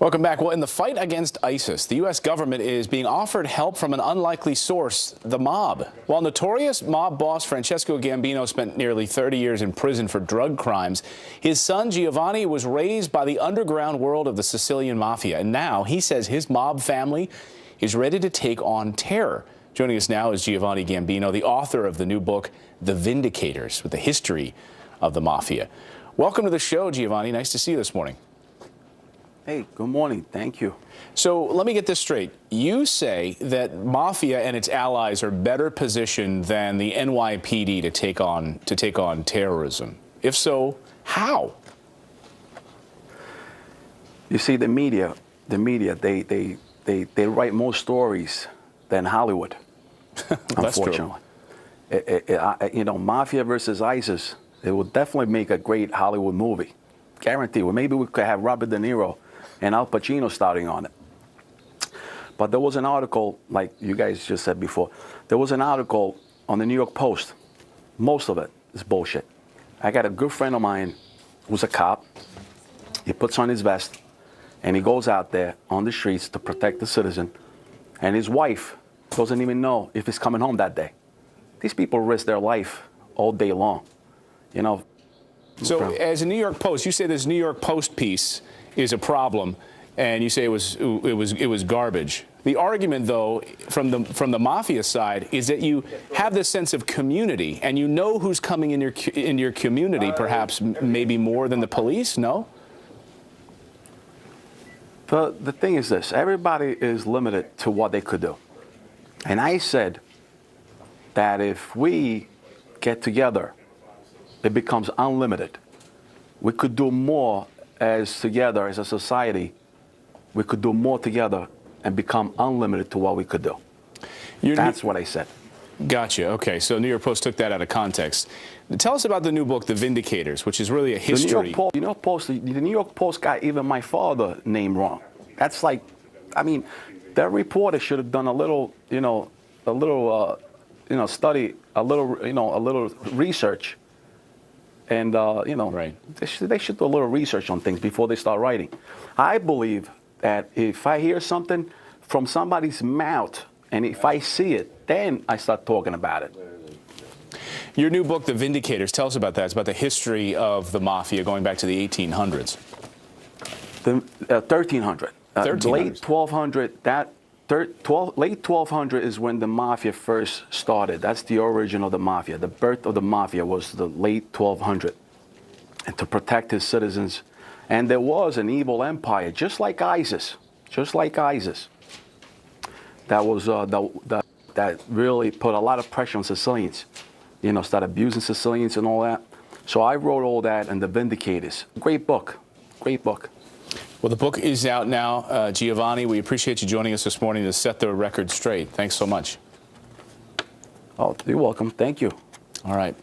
Welcome back. Well, in the fight against ISIS, the U.S. government is being offered help from an unlikely source, the mob. While notorious mob boss Francesco Gambino spent nearly 30 years in prison for drug crimes, his son Giovanni was raised by the underground world of the Sicilian Mafia. And now he says his mob family is ready to take on terror. Joining us now is Giovanni Gambino, the author of the new book, The Vindicators, with the history of the Mafia. Welcome to the show, Giovanni. Nice to see you this morning. Hey, good morning. Thank you. So let me get this straight. You say that Mafia and its allies are better positioned than the NYPD to take on terrorism. If so, how? You see, the media, they write more stories than Hollywood. That's unfortunately. True. You know, Mafia versus ISIS, it would definitely make a great Hollywood movie. Guaranteed. Well, maybe we could have Robert De Niro and Al Pacino starting on it. But there was an article, like you guys just said before, there was an article on the New York Post. Most of it is bullshit. I got a good friend of mine who's a cop. He puts on his vest and he goes out there on the streets to protect the citizen. And his wife doesn't even know if he's coming home that day. These people risk their life all day long, you know. So as a New York Post, you say this New York Post piece is a problem, and you say it was garbage. The argument, though, from the Mafia side is that you have this sense of community, and you know who's coming in your community, perhaps maybe more than the police. No. The thing is this: everybody is limited to what they could do, and I said that if we get together, it becomes unlimited. We could do more together as a society. We could do more together and become unlimited to what we could do. That's what I said. Gotcha. Okay, so New York Post took that out of context. Tell us about the new book, The Vindicators, which is really a history. The New York Post got even my father's name wrong. That's like, I mean, that reporter should have done a little study, a little research. And, right. they should do a little research on things before they start writing. I believe that if I hear something from somebody's mouth and if I see it, then I start talking about it. Your new book, The Vindicators, tell us about that. It's about the history of the Mafia going back to the 1800s. The 1300. 1300s. Late 1200, late 1200 is when the Mafia first started. That's the origin of the Mafia. The birth of the Mafia was the late 1200, and to protect his citizens. And there was an evil empire, just like ISIS, that was that really put a lot of pressure on Sicilians. You know, started abusing Sicilians and all that. So I wrote all that in The Vindicators. Great book, great book. Well, the book is out now. Giovanni, we appreciate you joining us this morning to set the record straight. Thanks so much. Oh, you're welcome. Thank you. All right.